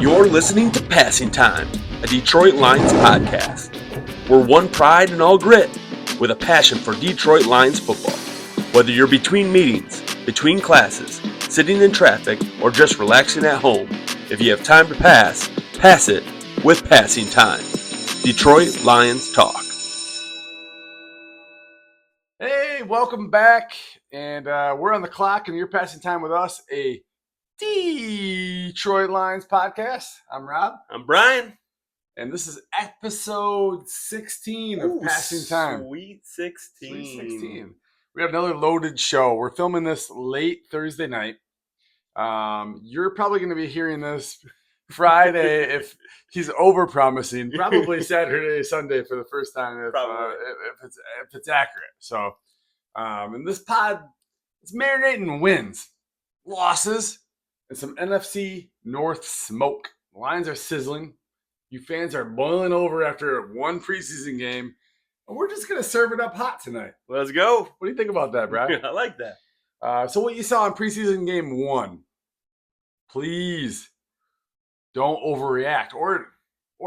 You're listening to Passing Time, a Detroit Lions podcast. We're one pride and all grit, with a passion for Detroit Lions football. Whether you're between meetings, between classes, sitting in traffic, or just relaxing at home, if you have time to pass, pass it with Passing Time. Detroit Lions Talk. Hey, welcome back. And we're on the clock, and you're passing time with us, a Detroit Lions podcast. I'm Rob. I'm Brian. And this is episode 16 of Passing Time. Sweet 16. Sweet 16. We have another loaded show. We're filming this late Thursday night. You're probably going to be hearing this Friday if he's over-promising. Probably Saturday, Sunday for the first time if it's accurate. So, and this pod, it's marinating wins, losses, and some NFC North smoke. The Lions are sizzling. You fans are boiling over after one preseason game. And we're just going to serve it up hot tonight. Let's go. What do you think about that, Brad? I like that. So what you saw in preseason game 1, please don't overreact. Or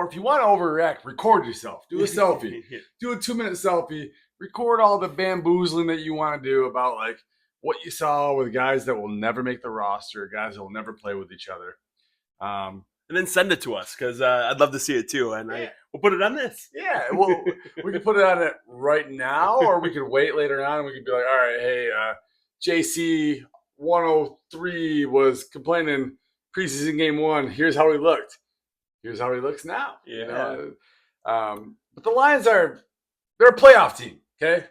if you want to overreact, record yourself. Do a selfie. Do a 2-minute selfie. Record all the bamboozling that you want to do about like what you saw with guys that will never make the roster, guys that will never play with each other. And then send it to us because I'd love to see it too. And we'll put it on this. Yeah, well, we could put it on it right now, or we could wait later on. And we could be like, all right, hey, JC 103 was complaining preseason game 1. Here's how he looked. Here's how he looks now. Yeah. You know? But the Lions they're a playoff team. Okay,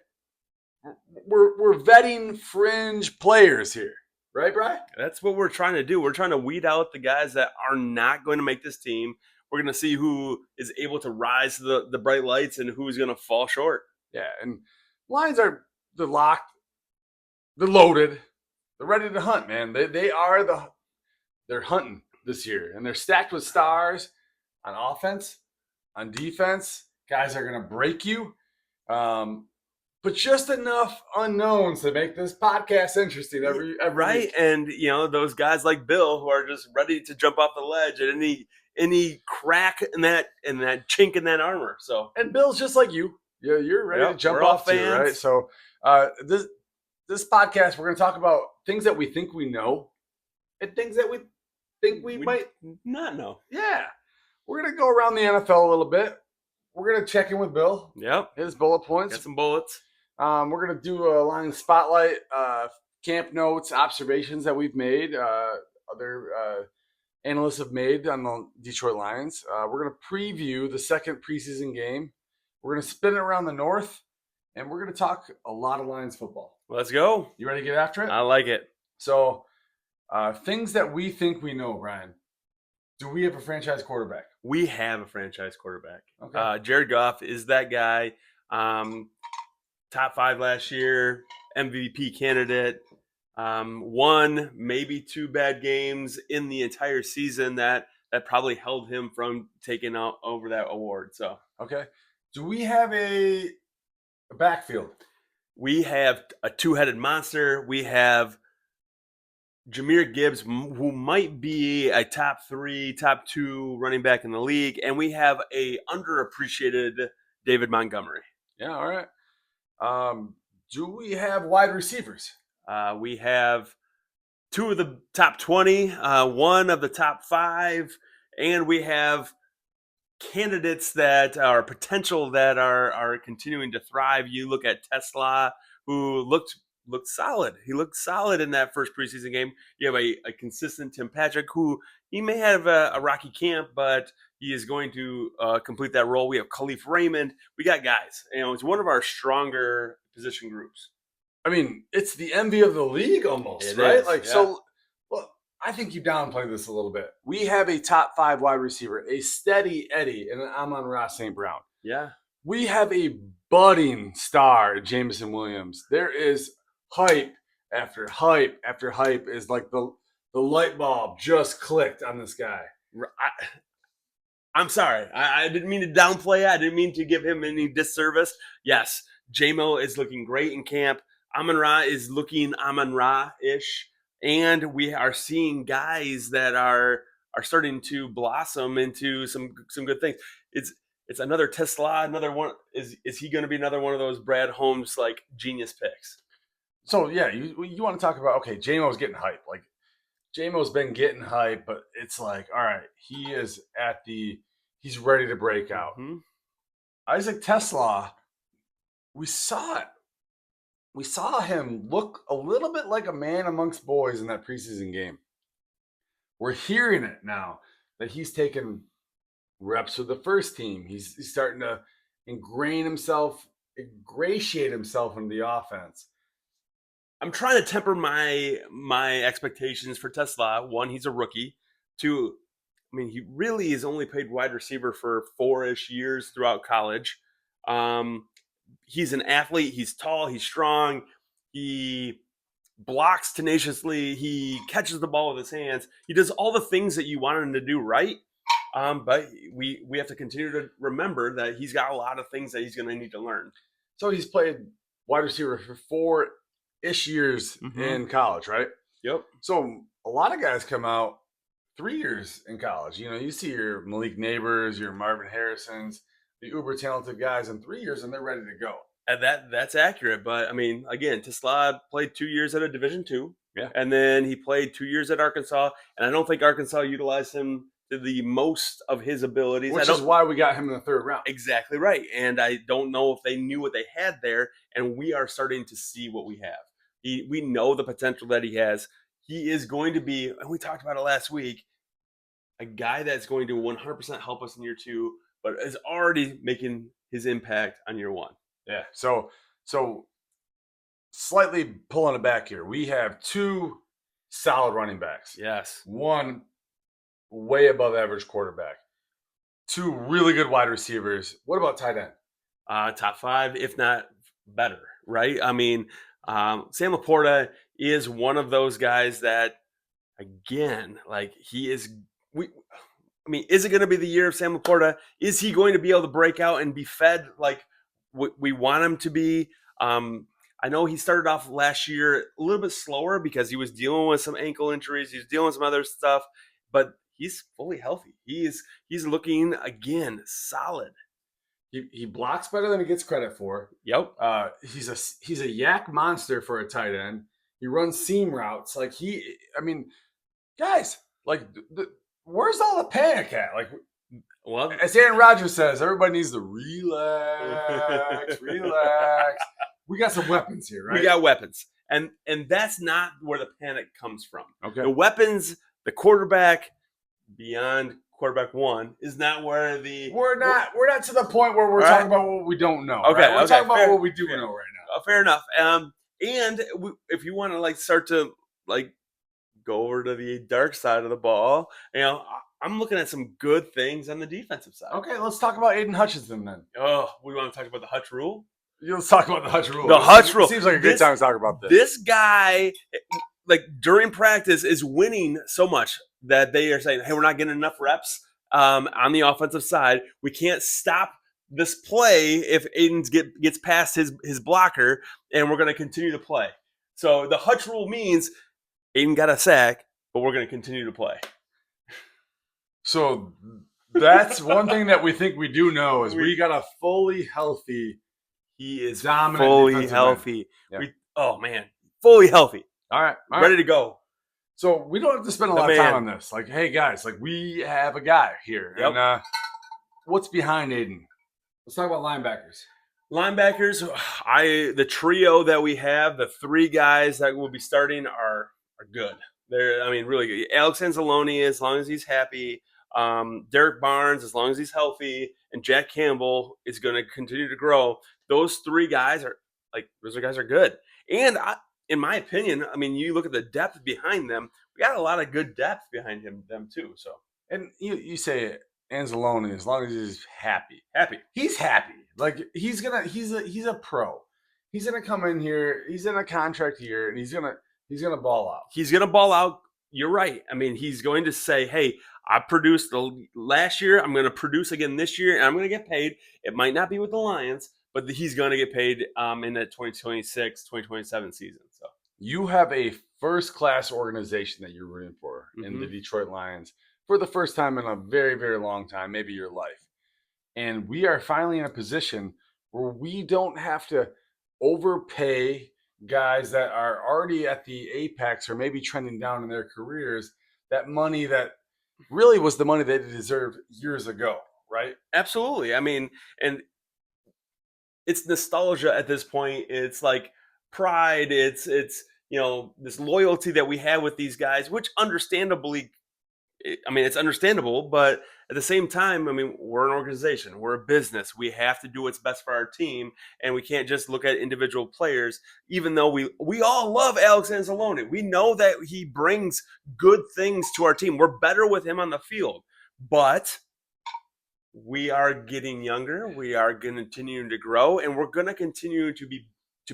we're vetting fringe players here. Right, Brian? That's what we're trying to do. We're trying to weed out the guys that are not going to make this team. We're going to see who is able to rise to the bright lights and who's going to fall short. Yeah, and Lions they're locked, they're loaded, they're ready to hunt, man. They're hunting this year, and they're stacked with stars on offense, on defense. Guys are going to break you. But just enough unknowns to make this podcast interesting every right week. And those guys like Bill who are just ready to jump off the ledge at any crack in that chink in that armor. So, and Bill's just like you. You're ready to jump off too, right? So this podcast, we're going to talk about things that we think we know and things that we think we might not know. Yeah, we're going to go around the NFL a little bit. We're going to check in with Bill. Yep, his bullet points. Got some bullets. We're going to do a Lions spotlight, camp notes, observations that we've made, other analysts have made on the Detroit Lions. We're going to preview the second preseason game. We're going to spin it around the North, and we're going to talk a lot of Lions football. Let's go. You ready to get after it? I like it. So, things that we think we know, Brian. Do we have a franchise quarterback? We have a franchise quarterback. Okay. Jared Goff is that guy. Top 5 last year, MVP candidate. 1, maybe 2 bad games in the entire season that probably held him from taking over that award. So, okay. Do we have a backfield? We have a 2-headed monster. We have Jahmyr Gibbs, who might be a top 3, top 2 running back in the league, and we have a underappreciated David Montgomery. Yeah, all right. Do we have wide receivers? We have 2 of the top 20, 1 of the top 5, and we have candidates that are potential that are continuing to thrive. You look at Tesla, who looked solid. He looked solid in that first preseason game. You have a consistent Tim Patrick, who he may have a rocky camp, but he is going to complete that role. We have Khalif Raymond. We got guys. It's one of our stronger position groups. I mean, it's the envy of the league almost, right? So, well, I think you downplay this a little bit. We have a top 5 wide receiver, a steady Eddie, and an Amon-Ra St. Brown. Yeah. We have a budding star, Jameson Williams. There is hype after hype after hype. Is like the light bulb just clicked on this guy. I'm sorry. I didn't mean to downplay it. I didn't mean to give him any disservice. Yes, J-Mo is looking great in camp. Amon-Ra is looking Amon-Ra-ish. And we are seeing guys that are are starting to blossom into some good things. It's another Tesla, another one. Is he going to be another one of those Brad Holmes like genius picks? So yeah, you want to talk about, okay, JMO's getting hype. Like JMO's been getting hype, but it's like, all right, he's ready to break out. Mm-hmm. Isaac Tesla, we saw it. We saw him look a little bit like a man amongst boys in that preseason game. We're hearing it now that he's taken reps with the first team. He's starting to ingratiate himself into the offense. I'm trying to temper my expectations for Tesla. One, he's a rookie. Two, I mean, he really has only played wide receiver for 4-ish years throughout college. He's an athlete. He's tall. He's strong. He blocks tenaciously. He catches the ball with his hands. He does all the things that you want him to do right. But we have to continue to remember that he's got a lot of things that he's going to need to learn. So he's played wide receiver for 4-ish years in college, right? Yep. So a lot of guys come out 3 years in college. You know, you see your Malik Neighbors, your Marvin Harrisons, the uber talented guys in 3 years, and they're ready to go. And that's accurate. But I mean, again, Tesla played 2 years at a Division II. Yeah. And then he played 2 years at Arkansas. And I don't think Arkansas utilized him to the most of his abilities. Which is why we got him in the third round. Exactly right. And I don't know if they knew what they had there. And we are starting to see what we have. We know the potential that he has. He is going to be, and we talked about it last week, a guy that's going to 100% help us in year 2, but is already making his impact on year 1. Yeah. So slightly pulling it back here. We have 2 solid running backs. Yes. 1 way above average quarterback. 2 really good wide receivers. What about tight end? Top 5, if not better, right? I mean, Sam Laporta is one of those guys that, again, like he is. Is it going to be the year of Sam Laporta? Is he going to be able to break out and be fed like we want him to be? I know he started off last year a little bit slower because he was dealing with some ankle injuries. He was dealing with some other stuff, but he's fully healthy. He's looking, again, solid. He blocks better than he gets credit for. Yep. He's a yak monster for a tight end. He runs seam routes. Like guys, like where's all the panic at? Like, well, as Aaron Rodgers says, everybody needs to relax. We got some weapons here, right? We got weapons. And that's not where the panic comes from. Okay. The weapons, the quarterback beyond quarterback 1 is not where we're not to the point where we're talking about what we don't know. Okay. Right? We're talking about what we do know right now. Fair enough. And if you want to like start to like go over to the dark side of the ball, you know, I'm looking at some good things on the defensive side. Okay, let's talk about Aiden Hutchinson then. Oh, we want to talk about the Hutch rule? Let's talk about the Hutch rule. The Hutch rule. Seems like a good time to talk about this. This guy, like during practice, is winning so much that they are saying, hey, we're not getting enough reps on the offensive side. We can't stop this play if Aiden gets past his blocker, and we're going to continue to play. So the Hutch rule means Aiden got a sack, but we're going to continue to play. So that's one thing that we think we do know is we got a fully healthy. He is dominant, fully healthy. Yeah. Fully healthy. All right, ready to go. So we don't have to spend a lot of time on this. Like, hey guys, like we have a guy here. Yep. And what's behind Aiden? Let's talk about linebackers. Linebackers, the trio that we have, the 3 guys that will be starting are good. They're, really good. Alex Anzalone, as long as he's happy. Derek Barnes, as long as he's healthy, and Jack Campbell is going to continue to grow. Those 3 guys are good. And in my opinion, you look at the depth behind them. We got a lot of good depth behind them too. So, and you say Anzalone, as long as he's happy, he's happy. Like he's a pro. He's gonna come in here. He's in a contract year, and he's gonna ball out. He's gonna ball out. You're right. He's going to say, hey, I produced last year. I'm going to produce again this year, and I'm going to get paid. It might not be with the Lions, but he's going to get paid in that 2026, 2027 season. So you have a first-class organization that you're rooting for in the Detroit Lions for the first time in a very, very long time, maybe your life. And we are finally in a position where we don't have to overpay guys that are already at the apex or maybe trending down in their careers that money that really was the money they deserved years ago, right? Absolutely. I mean, and it's nostalgia at this point. It's like pride. It's this loyalty that we have with these guys, which understandably, I mean, it's understandable, but at the same time, I mean, we're an organization, we're a business. We have to do what's best for our team, and we can't just look at individual players. Even though we all love Alex Anzalone, we know that he brings good things to our team. We're better with him on the field, but we are getting younger. We are continuing to grow, and we're going to continue to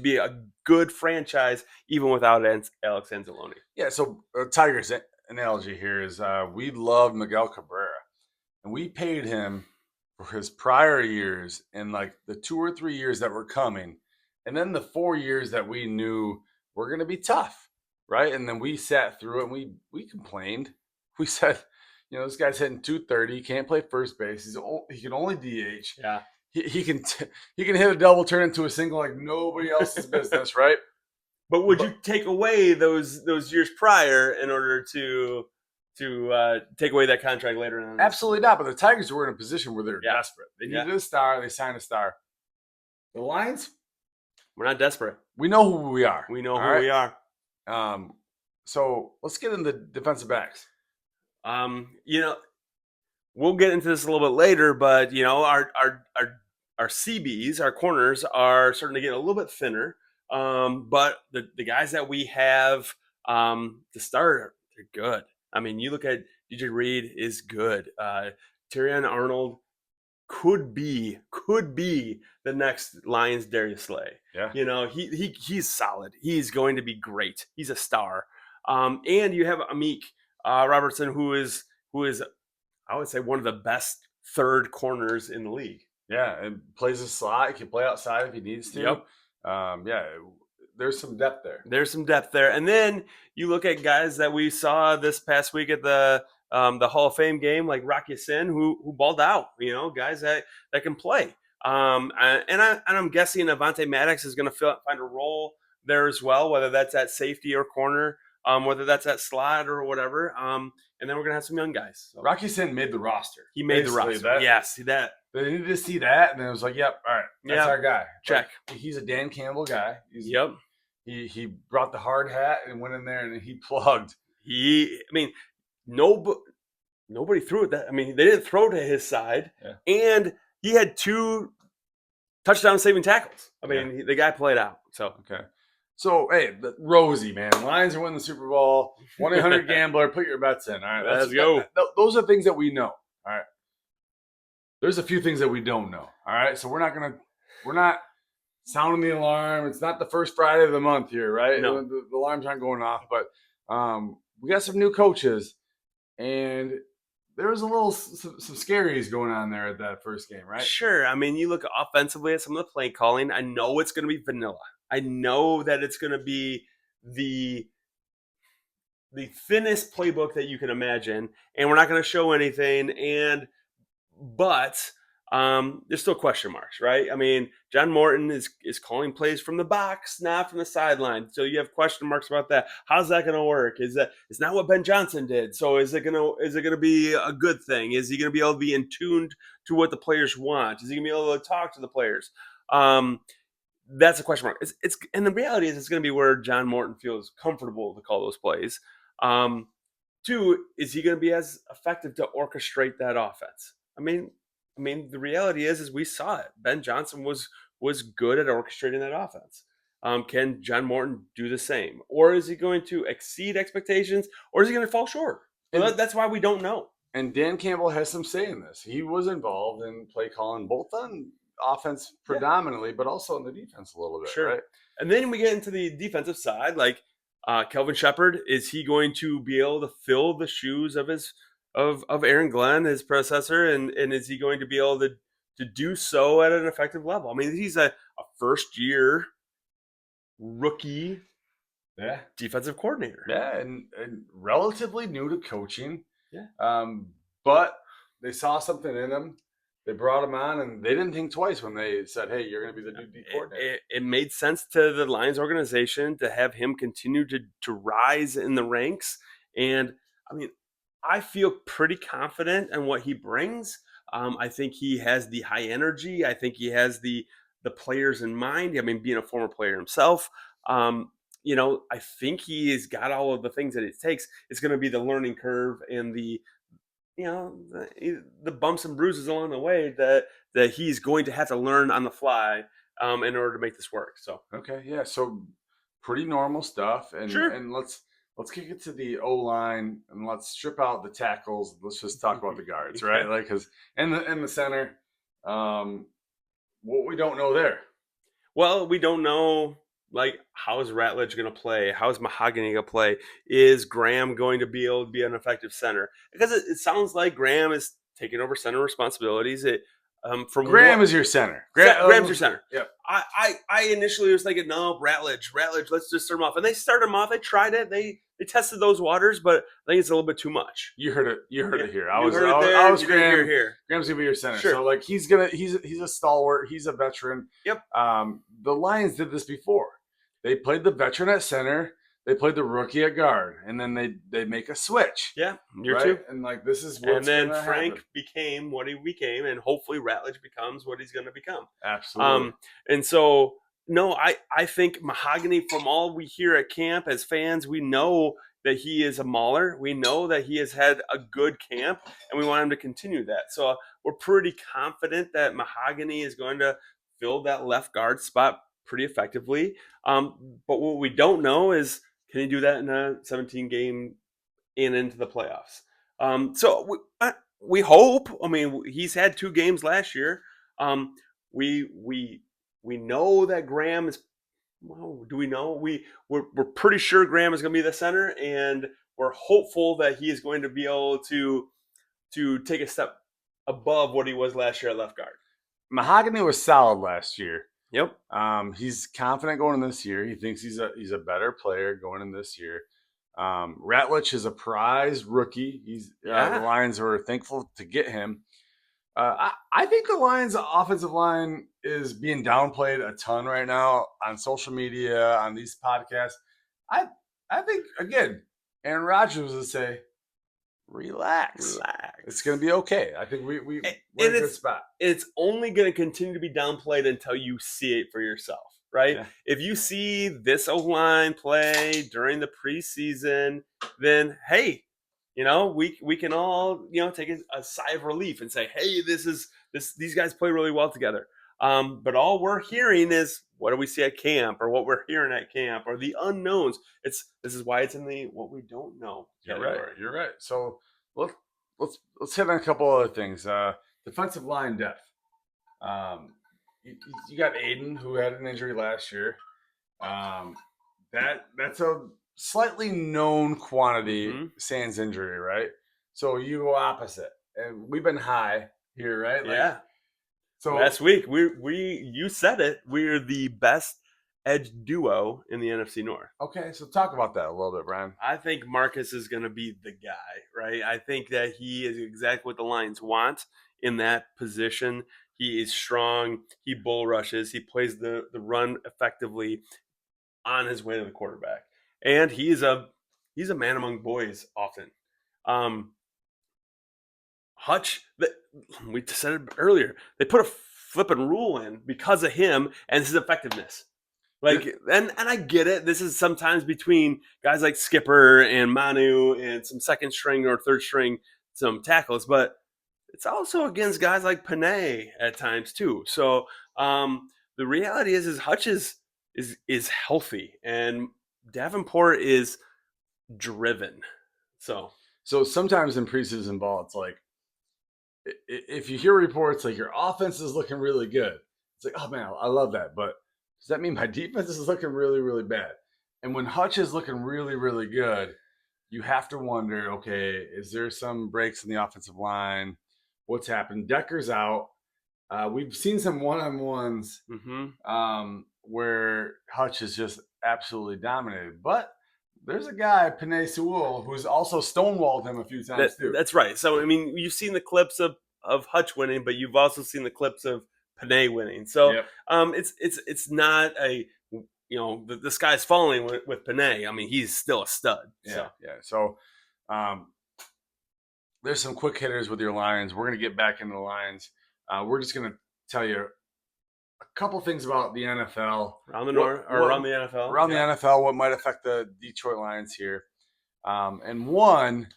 be a good franchise even without Alex Anzalone. Yeah. So Tigers analogy here is we love Miguel Cabrera, and we paid him for his prior years and like the 2 or 3 years that were coming, and then the 4 years that we knew were going to be tough, right? And then we sat through it and we complained. We said, this guy's hitting 230, can't play first base. He can only DH. Yeah. He can hit a double, turn into a single like nobody else's business, right? But would you take away those years prior in order to take away that contract later on? Absolutely not. But the Tigers were in a position where they're desperate. They needed Yeah. a star. They signed a star. The Lions, We're not desperate. we know who we are. We know who we are. So let's get into defensive backs. We'll get into this a little bit later, but our CBs, our corners, are starting to get a little bit thinner. But the guys that we have to start, they're good. I mean, you look at DJ Reed is good. Terrion Arnold could be the next Lions Darius Slay. Yeah. He's solid. He's going to be great. He's a star. And you have Amik Robertson, who is I would say one of the best third corners in the league. Yeah, and plays a slot. He can play outside if he needs to. Yep. There's some depth there. There's some depth there. And then you look at guys that we saw this past week at the Hall of Fame game, like Rocky Sin, who balled out. Guys that can play. And I'm guessing Avonte Maddox is going to find a role there as well, whether that's at safety or corner, whether that's at slot or whatever. And then we're gonna have some young guys. So. Rocky Sin made the roster. He made the roster. Yes, see that. They needed to see that, and it was like, "Yep, all right, that's our guy." Check. He's a Dan Campbell guy. Yep. He brought the hard hat and went in there and he plugged. Nobody threw it. They didn't throw to his side, and he had 2 touchdown saving tackles. The guy played out. So okay. So, hey, Rosie, man. Lions are winning the Super Bowl. 1-800-GAMBLER. Put your bets in. All right, let's go. Those are things that we know. All right. There's a few things that we don't know. All right. So we're not sounding the alarm. It's not the first Friday of the month here, right? No. The alarms aren't going off. But we got some new coaches, and there was some scaries going on there at that first game, right? Sure. You look offensively at some of the play calling. I know it's going to be vanilla. I know that it's going to be the thinnest playbook that you can imagine, and we're not going to show anything. But there's still question marks, right? John Morton is calling plays from the box, not from the sideline. So you have question marks about that. How's that going to work? It's not what Ben Johnson did. So is it going to be a good thing? Is he going to be able to be in tune to what the players want? Is he going to be able to talk to the players? That's a question mark. And the reality is it's going to be where John Morton feels comfortable to call those plays. 2, is he going to be as effective to orchestrate that offense? The reality is we saw it. Ben Johnson was good at orchestrating that offense. Can John Morton do the same? Or is he going to exceed expectations? Or is he going to fall short? That's why we don't know. And Dan Campbell has some say in this. He was involved in play calling both on offense predominantly, but also on the defense a little bit. Sure. Right? And then we get into the defensive side, like Kelvin Shepard. Is he going to be able to fill the shoes of Aaron Glenn, his predecessor, and is he going to be able to do so at an effective level? He's a first year rookie defensive coordinator. Yeah, and relatively new to coaching. Yeah. But they saw something in him. They brought him on, and they didn't think twice when they said, "Hey, you're going to be the new D coordinator." It made sense to the Lions organization to have him continue to rise in the ranks. And I mean, I feel pretty confident in what he brings. I think he has the high energy. I think he has the players in mind. I mean, being a former player himself, I think he has got all of the things that it takes. It's going to be the learning curve and the bumps and bruises along the way that he's going to have to learn on the fly in order to make this work. So Okay, yeah, so pretty normal stuff, and sure. and let's kick it to the O line, and let's strip out the tackles. Let's just talk about the guards, right? Okay. Like, because in the center, um, what we don't know there. Well, we don't know like how is Ratledge going to play? How is Mahogany going to play? Is Graham going to be able to be an effective center? Because it sounds like Graham is taking over center responsibilities. From Graham what is your center. Graham's your center. Yep. I initially was thinking, no, Ratledge, let's just start him off. And they started him off. They tried it. They tested those waters, but I think it's a little bit too much. You heard it. You heard it here. I You was. heard it there. I was You didn't hear Graham. it here. Graham's gonna be your center. Sure. So like he's a stalwart. He's a veteran. Yep. The Lions did this before. They played the veteran at center. They played the rookie at guard, and then they make a switch. Yeah, year right? two. And like this is what's And then gonna Frank happen. became what he became, and hopefully Ratledge becomes what he's going to become. Absolutely. And so, no, I think Mahogany, from all we hear at camp as fans, we know that he is a mauler. We know that he has had a good camp, and we want him to continue that. So we're pretty confident that Mahogany is going to fill that left guard spot pretty effectively. But what we don't know is, can he do that in a 17 game into the playoffs? We hope. I mean, he's had 2 games last year. We know that Graham is. Well, do we know? We're pretty sure Graham is going to be the center, and we're hopeful that he is going to be able to take a step above what he was last year at left guard. Mahogany was solid last year. Yep. He's confident going in this year. He thinks he's a better player going in this year. Ratledge is a prize rookie. The Lions were thankful to get him. I think the Lions' offensive line is being downplayed a ton right now on social media, on these podcasts. I think, again, Aaron Rodgers would say, relax. It's going to be okay. I think we're in a good spot. It's only going to continue to be downplayed until you see it for yourself, right? Yeah. If you see this O-line play during the preseason, then, hey, we can all, take a sigh of relief and say, hey, these guys play really well together. But all we're hearing is what do we see at camp, or what we're hearing at camp, or the unknowns. This is why it's in the what we don't know category. You're right. So let's hit on a couple other things. Defensive line depth. You got Aiden, who had an injury last year. That's a slightly known quantity, sans injury, right? So you go opposite, and we've been high here, right? Yeah. So last week you said it. We're the best edge duo in the NFC North. Okay, so talk about that a little bit, Brian. I think Marcus is going to be the guy, right? I think that he is exactly what the Lions want in that position. He is strong. He bull rushes. He plays the run effectively on his way to the quarterback, and he's a man among boys often. Hutch, we said it earlier, they put a flipping rule in because of him and his effectiveness. And I get it. This is sometimes between guys like Skipper and Manu and some second string or third string, some tackles, but it's also against guys like Panay at times too. So the reality is Hutch is healthy and Davenport is driven. So sometimes in preseason ball, it's like, if you hear reports like your offense is looking really good, it's like, oh man, I love that. But does that mean my defense is looking really, really bad? And when Hutch is looking really, really good, you have to wonder, okay, is there some breaks in the offensive line? What's happened? Decker's out. We've seen some one-on-ones where Hutch is just absolutely dominated. But there's a guy, Panay Sewell, who's also stonewalled him a few times too. That's right. So I mean, you've seen the clips of Hutch winning, but you've also seen the clips of Panay winning. So Yep. it's not a the sky's falling with Panay. I mean, he's still a stud. Yeah, yeah. So there's some quick hitters with your Lions. We're gonna get back into the Lions. We're just gonna tell you a couple things about the NFL around the around the NFL. Around the NFL, what might affect the Detroit Lions here. And one,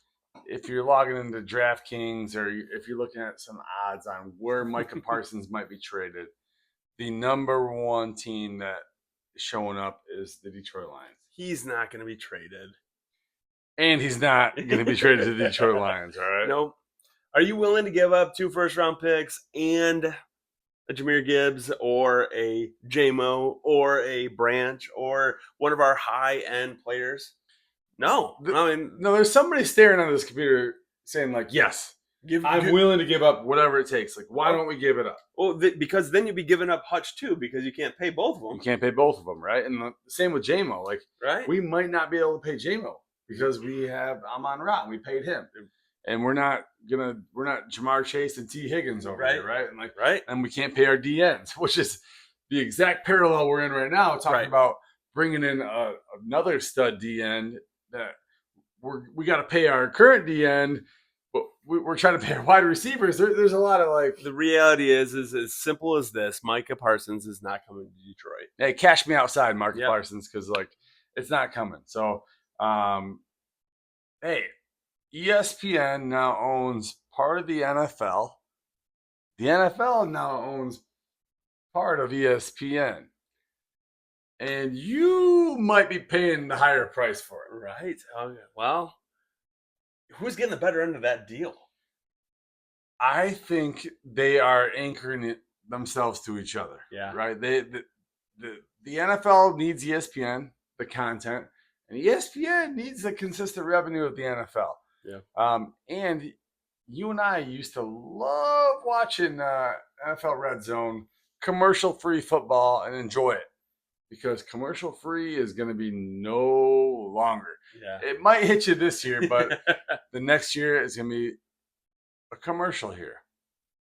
if you're logging into DraftKings or if you're looking at some odds on where Micah Parsons might be traded, the number one team that is showing up is the Detroit Lions. He's not going to be traded. And he's not going to be traded to the Detroit Lions, all right? No. Are you willing to give up 2 first-round picks and a Jahmyr Gibbs or a J-Mo or a Branch or one of our high-end players? No. No, there's somebody staring on this computer saying, like, yes, I'm willing to give up whatever it takes. Like, why don't we give it up? Well, because then you'd be giving up Hutch, too, because you can't pay both of them. You can't pay both of them, right? And the same with J-Mo. Like, right? We might not be able to pay J-Mo because we have Amon-Ra and we paid him. And we're not Jamar Chase and T. Higgins over here, right? And and we can't pay our DNs, which is the exact parallel we're in right now, talking about bringing in another stud DN that we got to pay our current DN, but we're trying to pay our wide receivers. There's a lot of like. The reality is as simple as this: Micah Parsons is not coming to Detroit. Hey, cash me outside, Micah Parsons, because like it's not coming. So, hey. ESPN now owns part of the NFL. The NFL now owns part of ESPN. And you might be paying the higher price for it. Right. Okay. Well, who's getting the better end of that deal? I think they are anchoring themselves to each other. Yeah. Right? The NFL needs ESPN, the content, and ESPN needs the consistent revenue of the NFL. Yeah. And you and I used to love watching NFL Red Zone, commercial-free football, and enjoy it because commercial-free is going to be no longer. Yeah. It might hit you this year, but the next year is going to be a commercial here.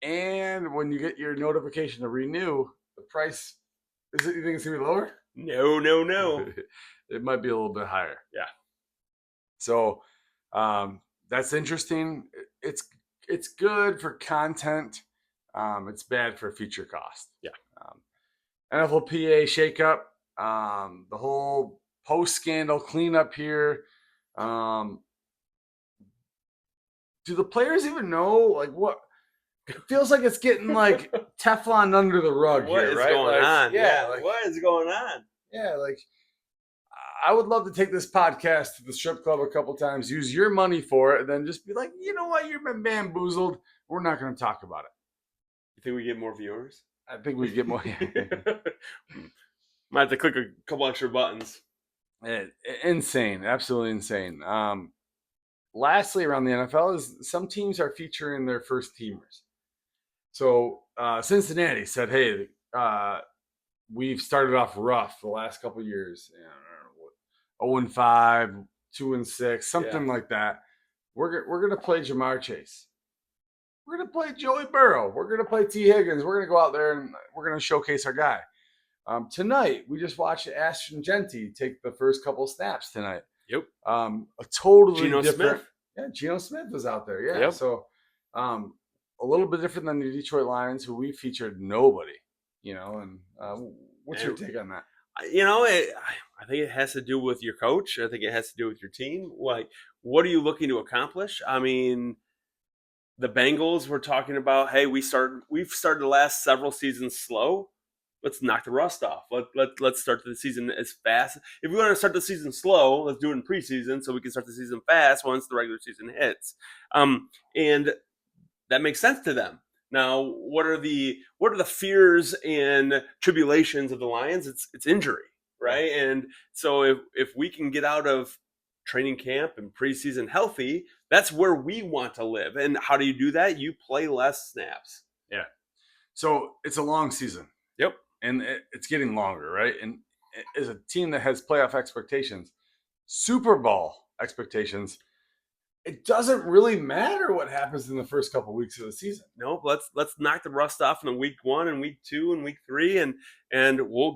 And when you get your notification to renew, the price, you think it's going to be lower? No. It might be a little bit higher. Yeah. So that's interesting. It's good for content. It's bad for future cost. Yeah. NFLPA shakeup. The whole post scandal cleanup here. Do the players even know like what? It feels like it's getting like Teflon under the rug what here, is right? Going on? Yeah. Like, what is going on? Yeah, like. I would love to take this podcast to the strip club a couple times, use your money for it, and then just be like, you know what, you've been bamboozled. We're not going to talk about it. You think we get more viewers? I think we get more. Might have to click a couple extra buttons. Insane, absolutely insane. Lastly, around the NFL is some teams are featuring their first teamers. So Cincinnati said, hey, we've started off rough the last couple of years. 0-5, 2-6, something like that. We're gonna play Jamar Chase. We're gonna play Joey Burrow. We're gonna play T. Higgins. We're gonna go out there and we're gonna showcase our guy. Tonight we just watched Ashton Genty take the first couple snaps tonight. Yep. A totally Geno different. Smith. Yeah, Geno Smith was out there. Yeah. Yep. So, a little bit different than the Detroit Lions, who we featured nobody. And what's your take on that? I think it has to do with your coach. I think it has to do with your team. Like, what are you looking to accomplish? I mean, the Bengals were talking about, hey, we've started the last several seasons slow. Let's knock the rust off. Let's start the season as fast. If we want to start the season slow, let's do it in preseason so we can start the season fast once the regular season hits. And that makes sense to them. Now, what are the fears and tribulations of the Lions? It's injury, right? And so if we can get out of training camp and preseason healthy, that's where we want to live. And how do you do that? You play less snaps. Yeah. So it's a long season. Yep. And it's getting longer, right? And as a team that has playoff expectations, Super Bowl expectations, it doesn't really matter what happens in the first couple weeks of the season. Nope. Let's knock the rust off in week 1 and week 2 and week 3, and we'll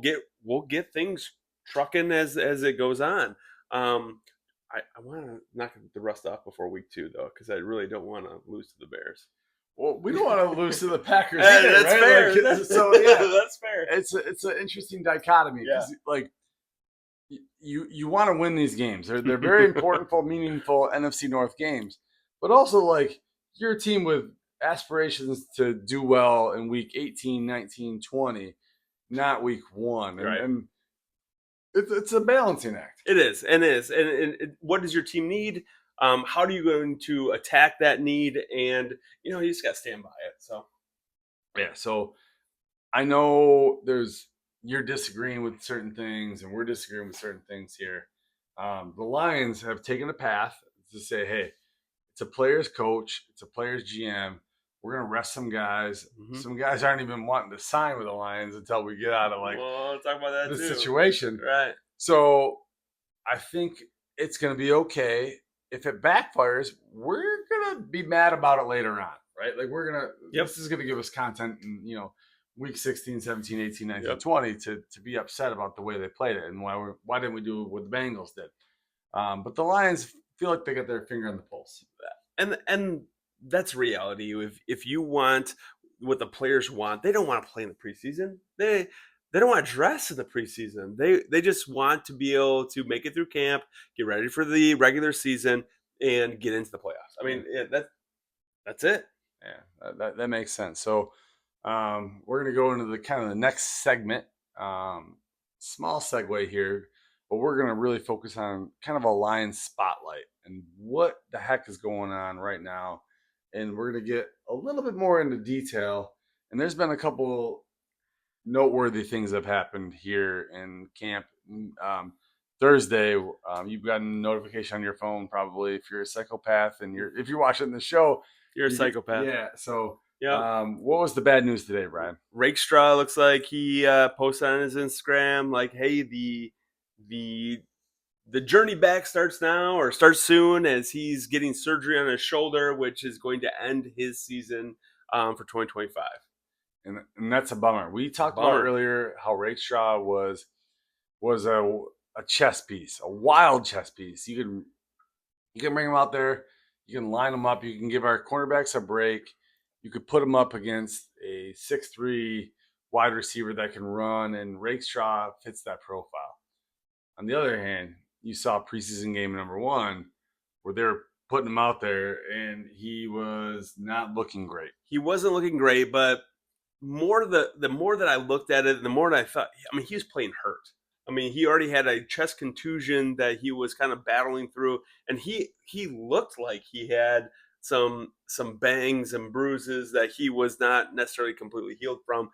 get things trucking as it goes on. I want to knock the rust off before week 2 though, because I really don't want to lose to the Bears. Well, we don't want to lose to the Packers either, That's right? fair. Like, so yeah, That's fair. it's an interesting dichotomy because like you want to win these games. They're very important, meaningful NFC North games, but also like you're a team with aspirations to do well in week 18, 19, 20, not week 1. Right. And it's a balancing act. It is. And what does your team need? How are you going to attack that need? And you just got to stand by it. So Yeah. So I know you're disagreeing with certain things, and we're disagreeing with certain things here. The Lions have taken a path to say, hey, it's a player's coach, it's a player's GM. We're gonna rest some guys. Mm-hmm. Some guys aren't even wanting to sign with the Lions until we get out of we'll talk about that the too. situation. Right. So I think it's gonna be okay. If it backfires, we're gonna be mad about it later on, right? Like this is gonna give us content in, week 16, 17, 18, 19, 20 to be upset about the way they played it and why didn't we do what the Bengals did? But the Lions feel like they got their finger on the pulse. And that's reality. If you want what the players want, they don't want to play in the preseason. They don't want to dress in the preseason. They just want to be able to make it through camp, get ready for the regular season, and get into the playoffs. I mean, that's it. Yeah, that makes sense. So we're going to go into the kind of the next segment. Small segue here, but we're going to really focus on kind of a Lions spotlight and what the heck is going on right now. And we're going to get a little bit more into detail. And there's been a couple noteworthy things that have happened here in camp. Thursday, you've gotten a notification on your phone probably if you're a psychopath and if you're watching the show. You're a psychopath. Yeah, so yeah. What was the bad news today, Brian? Rakestraw looks like he posted on his Instagram like, "Hey, the journey back starts now or starts soon as he's getting surgery on his shoulder, which is going to end his season for 2025." And that's a bummer. We talked about earlier how Rakestraw was a chess piece, a wild chess piece. You can bring him out there. You can line them up. You can give our cornerbacks a break. You could put them up against a 6'3" wide receiver that can run, and Rakestraw fits that profile. On the other hand, you saw preseason game number 1 where they were putting him out there, and he was not looking great. He wasn't looking great, but the more that I looked at it, the more that I thought, I mean, he was playing hurt. I mean, he already had a chest contusion that he was kind of battling through, and he looked like he had some bangs and bruises that he was not necessarily completely healed from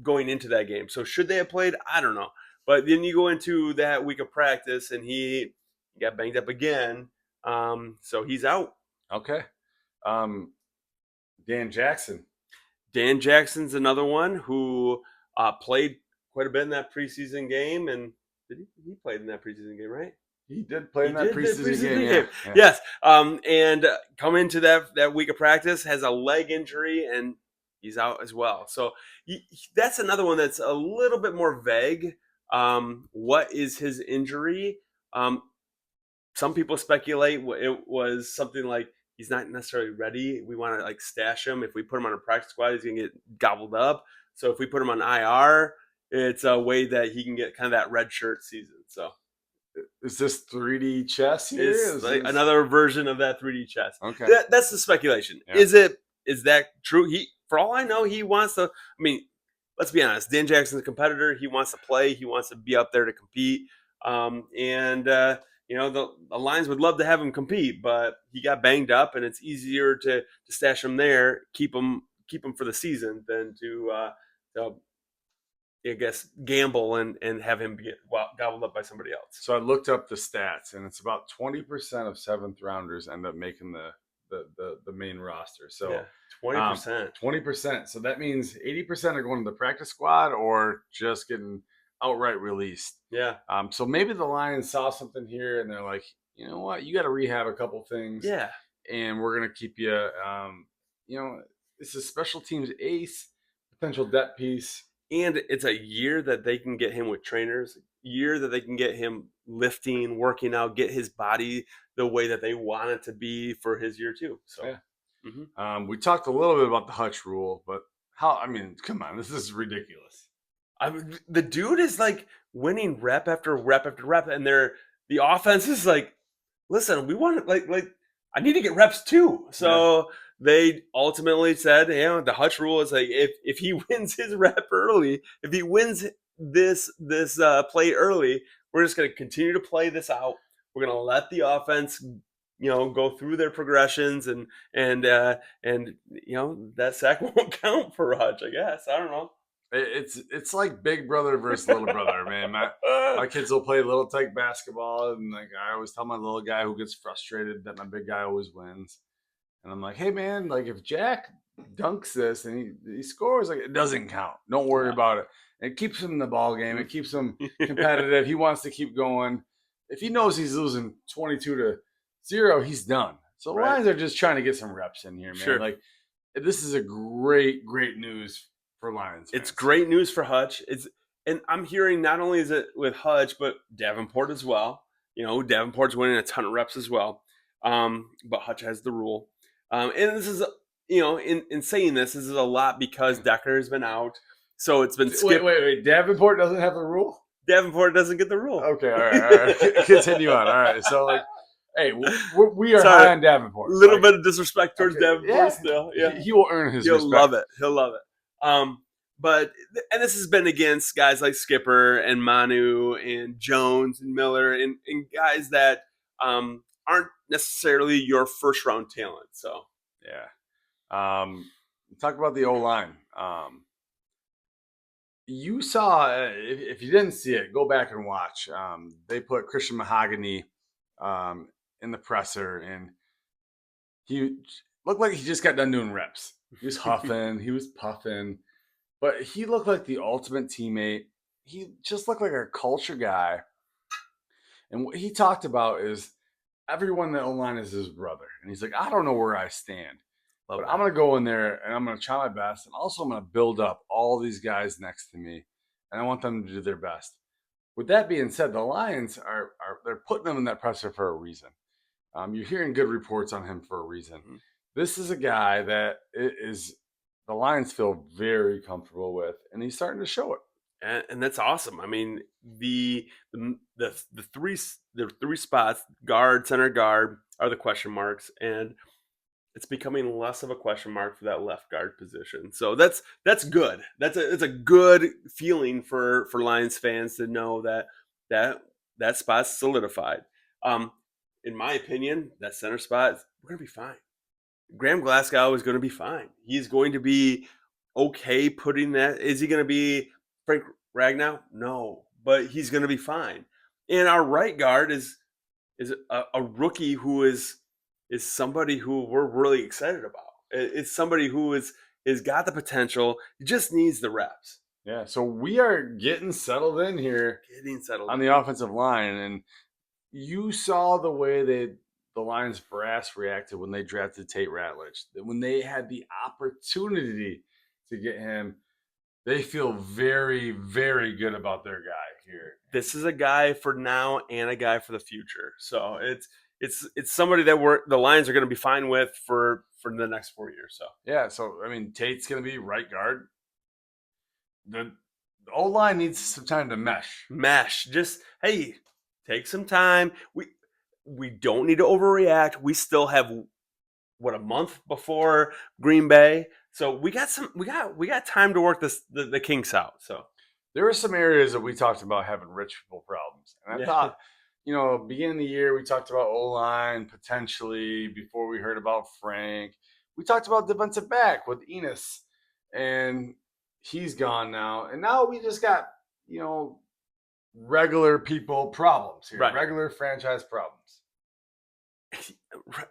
going into that game. So should they have played? I don't know. But then you go into that week of practice, and he got banged up again, so he's out. Okay. Dan Jackson. Dan Jackson's another one who played quite a bit in that preseason game, and he played in that preseason game, right? He did play in that preseason game. Yeah. Yes. And come into that week of practice, has a leg injury, and he's out as well. So that's another one that's a little bit more vague. What is his injury? Some people speculate it was something like he's not necessarily ready. We want to stash him. If we put him on a practice squad, he's going to get gobbled up. So if we put him on IR, it's a way that he can get kind of that red shirt season. So is this 3D chess here? Is another version of that 3D chess. Okay. That's the speculation. Yeah. Is that true? For all I know, he wants to. I mean, let's be honest. Dan Jackson's a competitor. He wants to play. He wants to be up there to compete. The Lions would love to have him compete, but he got banged up, and it's easier to stash him there, keep him for the season than to I guess gamble and have him get gobbled up by somebody else. So I looked up the stats, and it's about 20% of 7th rounders end up making the main roster. So 20%. 20%. So that means 80% are going to the practice squad or just getting outright released. Yeah. So maybe the Lions saw something here and they're like, you know what, you got to rehab a couple things, Yeah. and we're gonna keep you. This is special teams ace, potential depth piece. And it's a year that they can get him with trainers, year that they can get him lifting, working out, get his body the way that they want it to be for his year too. So, Yeah. mhm. We talked a little bit about the Hutch rule, but how? I mean, come on, this is ridiculous. The dude is like winning rep after rep after rep, and the offense is like, listen, we want like I need to get reps too. Yeah. So they ultimately said, the Hutch rule is like if he wins his rep early, if he wins this play early, we're just going to continue to play this out. We're going to let the offense, go through their progressions, and that sack won't count for Hutch. I guess I don't know. It's like big brother versus little brother, man. My kids will play little tyke basketball, and like I always tell my little guy who gets frustrated that my big guy always wins, and I'm like, hey man, like if Jack dunks this and he scores, like it doesn't count. Don't worry about it. It keeps him in the ball game. It keeps him competitive. He wants to keep going. If he knows he's losing 22-0, he's done. So the Right. Lions are just trying to get some reps in here, man. Sure. Like this is a great news for Lions fans. It's great news for Hutch. And I'm hearing not only is it with Hutch, but Davenport as well. Davenport's winning a ton of reps as well. But Hutch has the rule. And this is, in saying this is a lot because Decker has been out. So it's been skipped. Wait. Davenport doesn't have the rule? Davenport doesn't get the rule. Okay, all right. Continue on. All right. So, like, hey, we are high on Davenport. A little bit of disrespect towards Davenport yeah. still. Yeah. He will earn his respect. He'll love it. And this has been against guys like Skipper and Manu and Jones and Miller and guys that aren't necessarily your first round talent. So yeah. Talk about the O-line. You saw, if you didn't see it, go back and watch. They put Christian Mahogany in the presser, and he looked like he just got done doing reps. He was huffing, he was puffing, but he looked like the ultimate teammate. He just looked like a culture guy. And what he talked about is everyone in the O-line is his brother. And he's like, I don't know where I stand, but I'm going to go in there and I'm going to try my best. And also I'm going to build up all these guys next to me. And I want them to do their best. With that being said, the Lions they're putting him in that presser for a reason. You're hearing good reports on him for a reason. Mm-hmm. This is a guy that is the Lions feel very comfortable with, and he's starting to show it. And that's awesome. I mean, the three spots, guard, center guard, are the question marks, and it's becoming less of a question mark for that left guard position. So that's good. It's a good feeling for Lions fans to know that spot's solidified. In my opinion, that center spot, we're gonna be fine. Graham Glasgow is going to be fine. He's going to be okay putting that. Is he going to be Frank Ragnow? No, but he's going to be fine. And our right guard is a rookie who is somebody who we're really excited about. It's somebody who is got the potential. He just needs the reps. Yeah, so we are getting settled in here. On the offensive line, and you saw the way the Lions brass reacted when they drafted Tate Ratledge. When they had the opportunity to get him, they feel very, very good about their guy here. This is a guy for now and a guy for the future. So it's somebody that the Lions are going to be fine with for the next 4 years. So yeah, so I mean Tate's going to be right guard. The O-line needs some time to mesh. Just hey, take some time. We don't need to overreact. We still have a month before Green Bay, so we got time to work the kinks out. So there were some areas that we talked about having rich people problems, and I thought, beginning of the year we talked about O-line potentially before we heard about Frank. We talked about defensive back with Enos, and he's gone now, and now we just got regular people problems here, right. Regular franchise problems.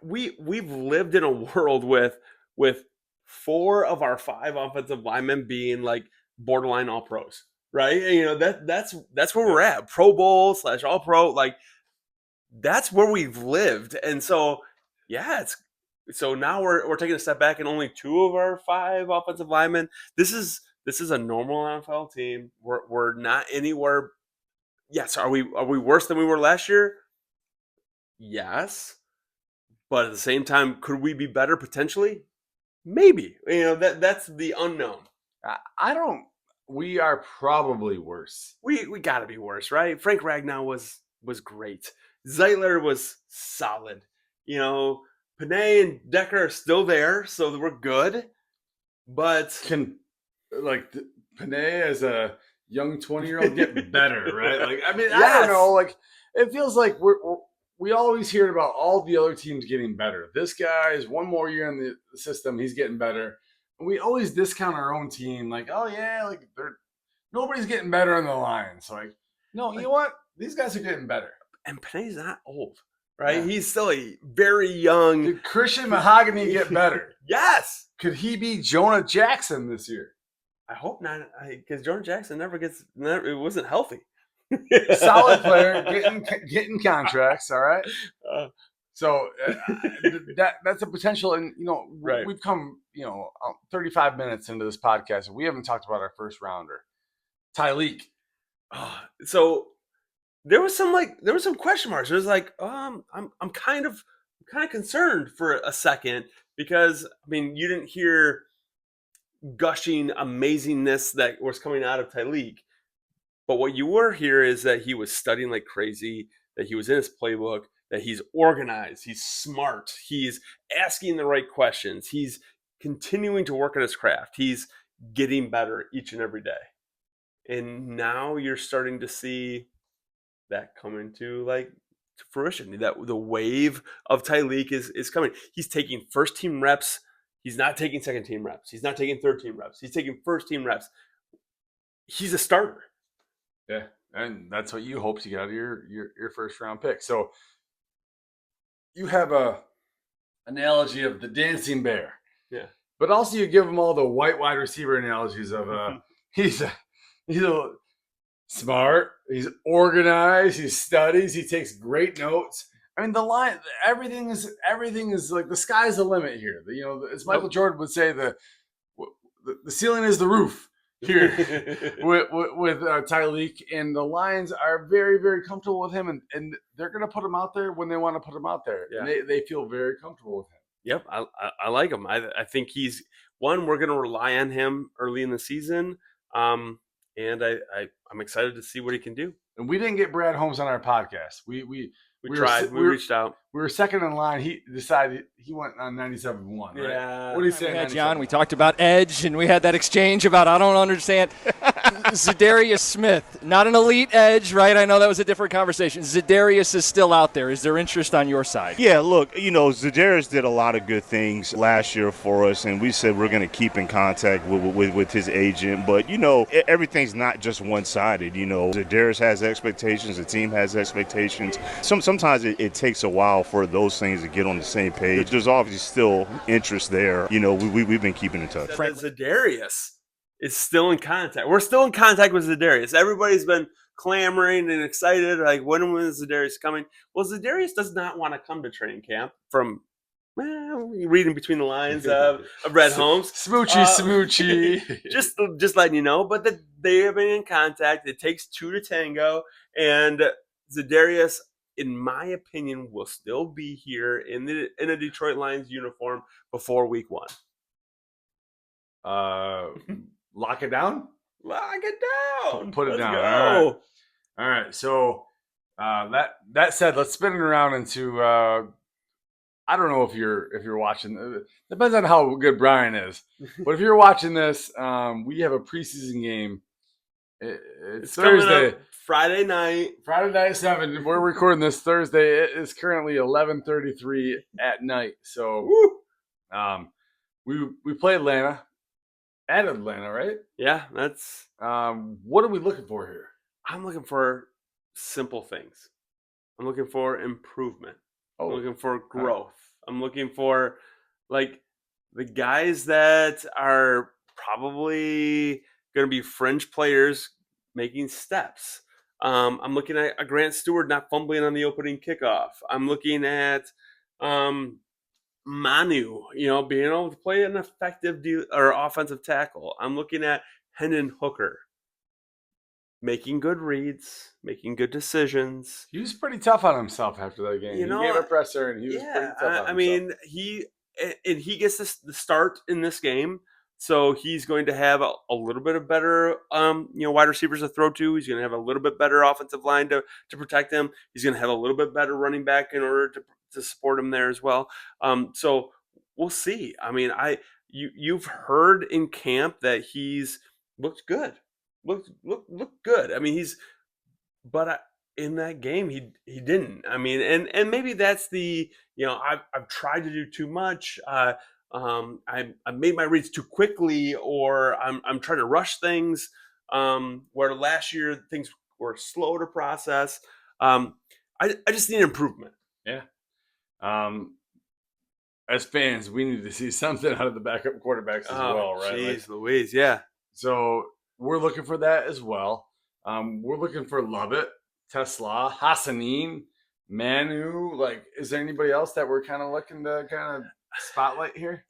We've lived in a world with 4 of our 5 offensive linemen being like borderline all pros. right? And, that's where we're at. Pro Bowl / All Pro, like that's where we've lived, and so so now we're taking a step back, and only 2 of our 5 offensive linemen. This is a normal NFL team. We're not anywhere. Yes, are we worse than we were last year? Yes, but at the same time, could we be better potentially? Maybe. That's the unknown. I don't. We are probably worse. We got to be worse, right? Frank Ragnow was great. Zeitler was solid. Panay and Decker are still there, so we're good. But Can Panay as a young 20-year-old get better, right? Like, I mean, I don't know. Like, it feels like we always hear about all the other teams getting better. This guy is one more year in the system; he's getting better. And we always discount our own team, like, oh yeah, like nobody's getting better in the Lions. So, like, no, you know what? These guys are getting better. And Panay's not old, right? Yeah. He's still a very young. Did Christian Mahogany get better? Yes. Could he be Jonah Jackson this year? I hope not, because Jonah Jackson it wasn't healthy. Solid player, getting contracts, all right? So that's a potential, and right. We've come 35 minutes into this podcast, and we haven't talked about our first rounder, Tyleek. So there was some question marks. It was like, I'm kind of concerned for a second, because you didn't hear gushing amazingness that was coming out of Tyleek, but what you were here is that he was studying like crazy, that he was in his playbook, that he's organized, he's smart, he's asking the right questions, he's continuing to work at his craft, he's getting better each and every day. And now you're starting to see that come into to fruition. That the wave of Tyleek is coming. He's taking first team reps. He's not taking second team reps. He's not taking third team reps. He's taking first team reps. He's a starter. Yeah, and that's what you hope to get out of your first round pick. So you have a analogy of the dancing bear. Yeah. But also you give him all the white wide receiver analogies of he's smart, he's organized, he studies, he takes great notes. I mean, the line, everything is like the sky's the limit here. As Michael Jordan would say, the ceiling is the roof here with Tyleek, and the Lions are very, very comfortable with him, and they're going to put him out there when they want to put him out there. Yeah. And they feel very comfortable with him. Yep, I like him. I think he's one. We're going to rely on him early in the season, and I'm excited to see what he can do. And we didn't get Brad Holmes on our podcast. We tried. We reached out. We were second in line. He decided he went on 97.1. Right? Yeah. What do you say? We had John. We talked about edge, and we had that exchange about I don't understand. Za'Darius Smith, not an elite edge, right? I know that was a different conversation. Za'Darius is still out there. Is there interest on your side? Yeah, look, Za'Darius did a lot of good things last year for us, and we said we're going to keep in contact with his agent. But, everything's not just one-sided. Za'Darius has expectations. The team has expectations. Sometimes it takes a while for those things to get on the same page. There's obviously still interest there. We've been keeping in touch. Za'Darius is still in contact. We're still in contact with Za'Darius. Everybody's been clamoring and excited, like, when is Za'Darius coming? Well, Za'Darius does not want to come to training camp from reading between the lines of Brad Holmes. Smoochy. just letting you know. But they have been in contact. It takes 2 to tango. And Za'Darius, in my opinion, will still be here in a Detroit Lions uniform before week 1. Lock it down? Lock it down. Put it down. Go. All right. So that said, let's spin it around into I don't know if you're watching. Depends on how good Brian is. But if you're watching this, we have a preseason game. It's Thursday. Friday night 7. We're recording this Thursday. It is currently 11:33 at night. So we play Atlanta. At Atlanta, right? Yeah, that's. What are we looking for here? I'm looking for simple things. I'm looking for improvement. I'm looking for growth. I'm looking for the guys that are probably going to be fringe players making steps. I'm looking at a Grant Stewart not fumbling on the opening kickoff. I'm looking at Manu, being able to play an effective or offensive tackle. I'm looking at Hendon Hooker making good reads, making good decisions. He was pretty tough on himself after that game. You He know, gave a presser, and he was pretty Yeah, tough on I himself. mean, he gets the start in this game, so he's going to have a little bit of better, wide receivers to throw to. He's going to have a little bit better offensive line to protect him. He's going to have a little bit better running back in order to support him there as well. So we'll see. I mean, you've heard in camp that he's looked good, looked good. I mean, in that game he didn't. I mean, and maybe that's I've tried to do too much. I made my reads too quickly, or I'm trying to rush things. Where last year things were slow to process. I just need improvement. Yeah. As fans, we need to see something out of the backup quarterbacks as well, right? Jeez Louise, yeah. So we're looking for that as well. We're looking for Lovett, Tesla, Hassanin, Manu. Like, is there anybody else that we're kind of looking to kind of spotlight here?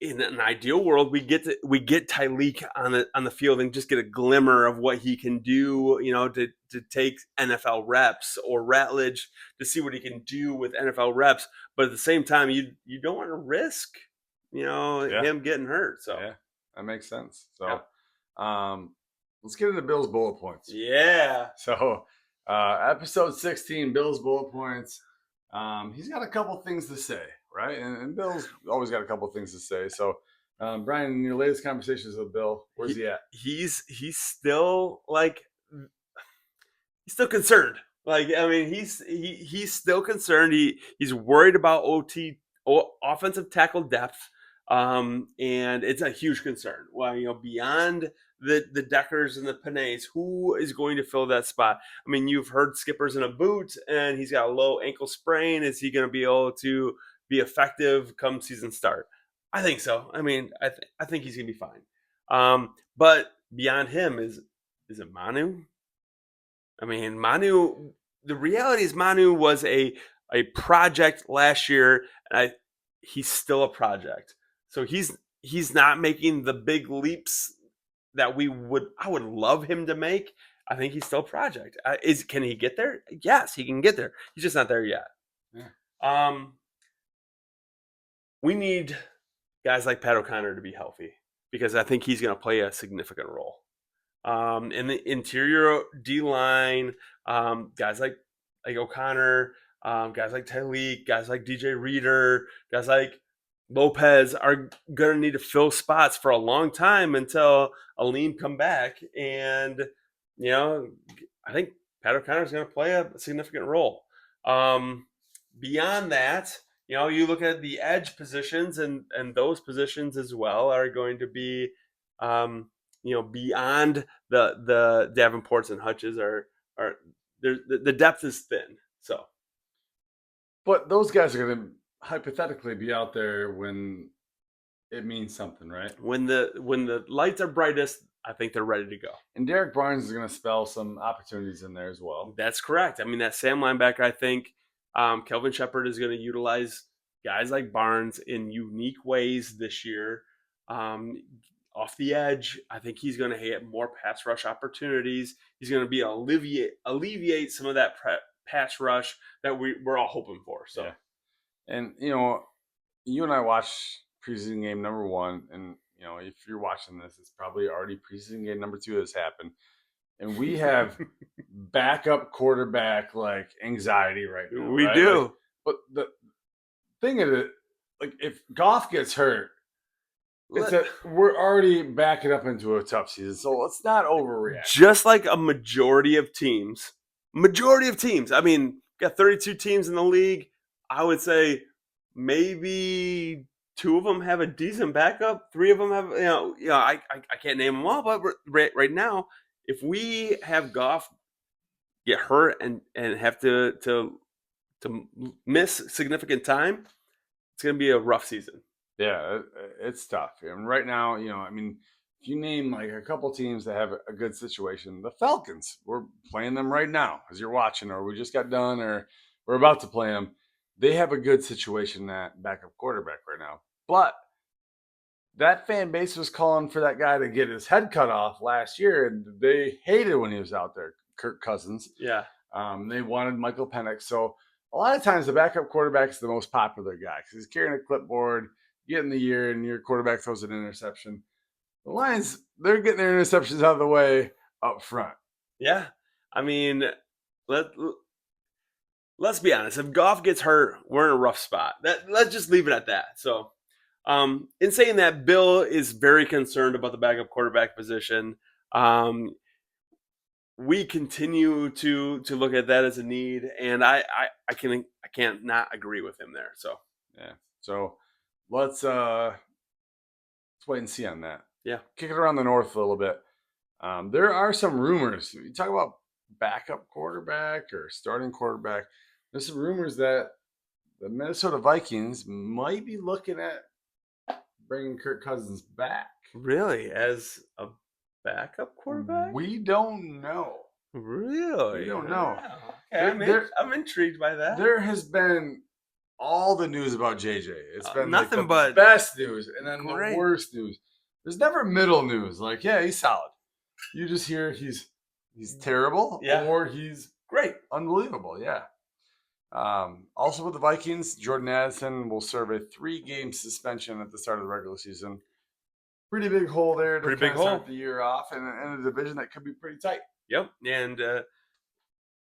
In an ideal world, we get Tyreek on the field and just get a glimmer of what he can do. To take NFL reps, or Ratledge to see what he can do with NFL reps. But at the same time, you don't want to risk him getting hurt. So yeah, that makes sense. So, yeah. Let's get into Bill's bullet points. Yeah. So, episode 16, Bill's bullet points. He's got a couple things to say, right? And Bill's always got a couple things to say. So, Brian, in your latest conversations with Bill, where's he at? He's still he's still concerned. He's still concerned. He's worried about offensive tackle depth, and it's a huge concern. Well, beyond the Deckers and the Panays, who is going to fill that spot? I mean, you've heard Skipper's in a boot, and he's got a low ankle sprain. Is he going to be able to be effective come season start? I think so. I mean, I think he's going to be fine. But beyond him, is it Manu? I mean, Manu. The reality is, Manu was a project last year, and he's still a project. So he's not making the big leaps that I would love him to make. I think he's still a project. Can he get there? Yes, he can get there. He's just not there yet. Yeah. We need guys like Pat O'Connor to be healthy, because I think he's going to play a significant role. In the interior D-line, guys like O'Connor, guys like Tyreek, guys like DJ Reader, guys like Lopez are going to need to fill spots for a long time until Aleem come back. And, I think Pat O'Connor is going to play a significant role. Beyond that, you look at the edge positions, and those positions as well are going to be, beyond the Davenports and Hutches are the depth is thin. So, but those guys are going to hypothetically be out there when it means something, right? When the lights are brightest, I think they're ready to go. And Derek Barnes is going to spell some opportunities in there as well. That's correct. I mean, that Sam linebacker, I think Kelvin Shepard is going to utilize guys like Barnes in unique ways this year. Off the edge, I think he's going to have more pass rush opportunities. He's going to be alleviate some of that pass rush that we're all hoping for. So, yeah. And you and I watched preseason game number 1, and if you're watching this, it's probably already preseason game number 2 has happened, and we have backup quarterback anxiety right now. We do. But the thing is, if Goff gets hurt, we're already backing up into a tough season, so let's not overreact. Just like a majority of teams. I mean, got 32 teams in the league. I would say maybe 2 of them have a decent backup. 3 of them have, I can't name them all, but right now, if we have Goff get hurt and have to miss significant time, it's going to be a rough season. Yeah, it's tough. And right now, if you name like a couple teams that have a good situation, the Falcons, we're playing them right now as you're watching, or we just got done, or we're about to play them. They have a good situation at backup quarterback right now. But that fan base was calling for that guy to get his head cut off last year, and they hated when he was out there, Kirk Cousins. Yeah. They wanted Michael Penix. So a lot of times the backup quarterback is the most popular guy because he's carrying a clipboard, getting the year, and your quarterback throws an interception. The Lions, they're getting their interceptions out of the way up front. Yeah. I mean, let's be honest. If Goff gets hurt, we're in a rough spot. Let's just leave it at that. So, in saying that, Bill is very concerned about the backup quarterback position. We continue to look at that as a need, and I can't not agree with him there. So yeah. So let's wait and see on that. Yeah. Kick it around the north a little bit. There are some rumors. You talk about backup quarterback or starting quarterback. There's some rumors that the Minnesota Vikings might be looking at bringing Kirk Cousins back. really, as a backup quarterback, We don't know. really, We don't know. Wow. Okay, I'm intrigued by that. There has been all the news about JJ. It's been nothing like the but best news and then great. the worst news. There's never middle news. Like, yeah, he's solid. You just hear he's terrible, Yeah. or he's Great. unbelievable. Yeah. Also with the Vikings, Jordan Addison will serve a 3-game suspension at the start of the regular season. Pretty big hole there to Pretty big kinda start hole. the year off in a division that could be pretty tight. Yep, and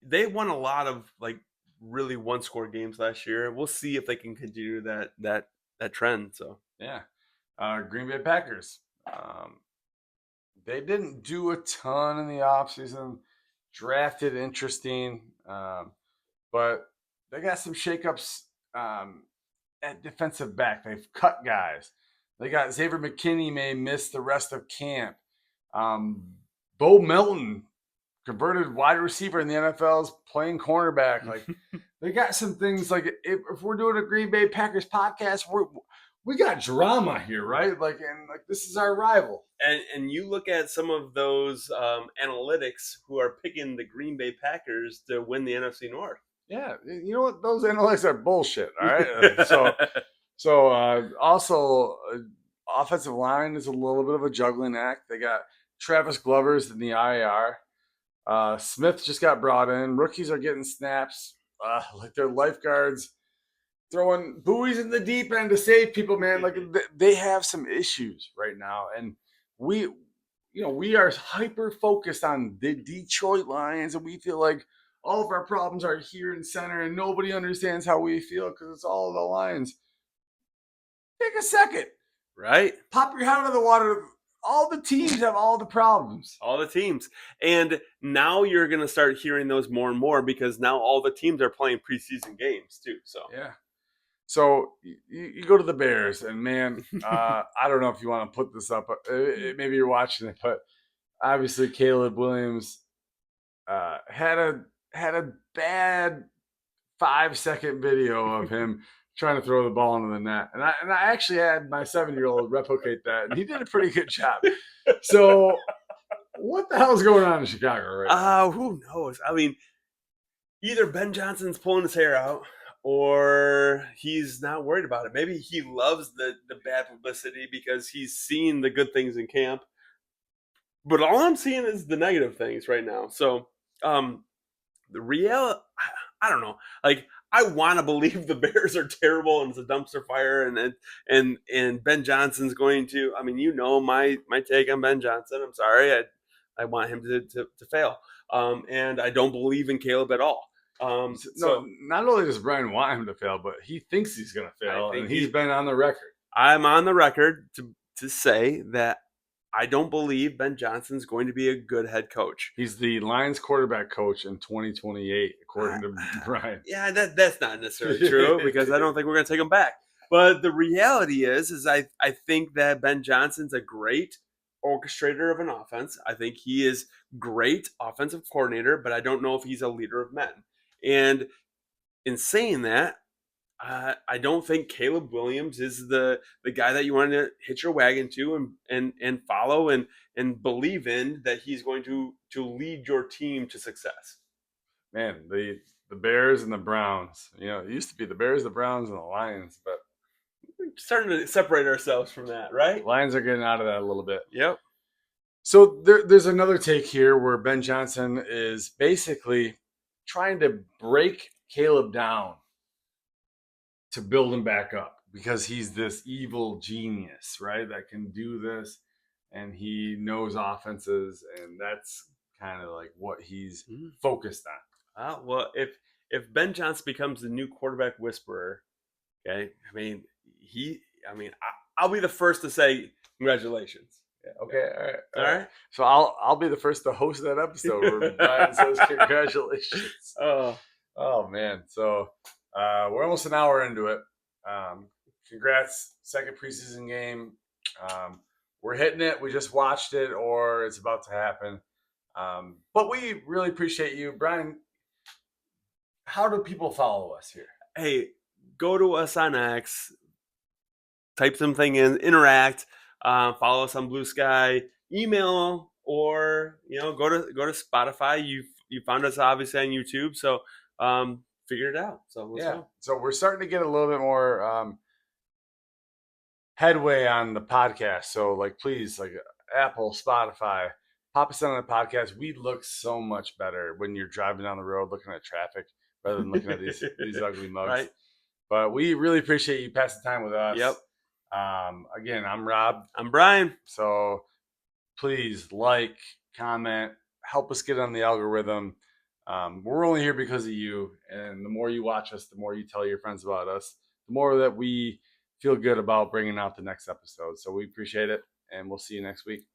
they won a lot of like really one-score games last year. We'll see if they can continue that trend. So Yeah. Green Bay Packers. They didn't do a ton in the offseason. Drafted interesting. But they got some shakeups at defensive back. They've cut guys. They got Xavier McKinney may miss the rest of camp. Bo Melton, converted wide receiver in the NFL, is playing cornerback. Like they got some things. Like if we're doing a Green Bay Packers podcast, we got drama here, right? Like this is our rival. and you look at some of those analytics who are picking the Green Bay Packers to win the NFC North. Yeah, you know what? Those analytics are bullshit. All right, so also offensive line is a little bit of a juggling act. They got Travis Glover's in the IR. Smith just got brought in. Rookies are getting snaps like their lifeguards throwing buoys in the deep end to save people, man. Like they have some issues right now, and we are hyper focused on the Detroit Lions, and we feel like all of our problems are here in center, and nobody understands how we feel because it's all the Lions. Take a second, Right? pop your head out of the water. All the teams have all the problems. All the teams. And now you're going to start hearing those more and more because now all the teams are playing preseason games too. So Yeah. So you go to the Bears, and man, I don't know if you want to put this up. Maybe you're watching it, but obviously Caleb Williams had a bad 5-second video of him trying to throw the ball into the net, and I actually had my 7-year-old replicate that, and he did a pretty good job. So what the hell's going on in Chicago right now? who knows? I mean, either Ben Johnson's pulling his hair out or he's not worried about it. Maybe he loves the bad publicity because he's seen the good things in camp. But all I'm seeing is the negative things right now. So the real, I don't know. Like I want to believe the Bears are terrible and it's a dumpster fire, and Ben Johnson's going to. I mean, you know my take on Ben Johnson. I'm sorry, I want him to fail, and I don't believe in Caleb at all. No, not only does Brian want him to fail, but he thinks he's going to fail, and he's been on the record. I'm on the record to say that I don't believe Ben Johnson's going to be a good head coach. He's the Lions quarterback coach in 2028, according to Brian. Yeah, that's not necessarily true because I don't think we're going to take him back. But the reality is I think that Ben Johnson's a great orchestrator of an offense. I think he is great offensive coordinator, but I don't know if he's a leader of men. And in saying that, I don't think Caleb Williams is the guy that you want to hitch your wagon to and follow and believe in that he's going to lead your team to success. Man, the Bears and the Browns. It used to be the Bears, the Browns, and the Lions, but We're starting to separate ourselves from that, right? Lions are getting out of that a little bit. Yep. So there's another take here where Ben Johnson is basically trying to break Caleb down to build him back up because he's this evil genius, right? That can do this, and he knows offenses, and that's kind of like what he's focused on. Well, if Ben Johnson becomes the new quarterback whisperer, okay, I'll be the first to say congratulations. Yeah, okay, All right. So I'll be the first to host that episode where Brian says congratulations. Oh man, so we're almost an hour into it. Congrats, second preseason game. We're hitting it. We just watched it, or it's about to happen. But we really appreciate you, Brian. How do people follow us here? Hey, go to us on X, type something in, interact, follow us on Blue Sky, email, or go to Spotify. You found us obviously on YouTube, so figure it out. So let's go. So we're starting to get a little bit more headway on the podcast. So please, Apple, Spotify, pop us on the podcast. We look so much better when you're driving down the road looking at traffic rather than looking at these ugly mugs. Right. But we really appreciate you passing time with us. Yep. Again, I'm Rob. I'm Brian. So please comment, help us get on the algorithm. We're only here because of you. And the more you watch us, the more you tell your friends about us, the more that we feel good about bringing out the next episode. So we appreciate it. And we'll see you next week.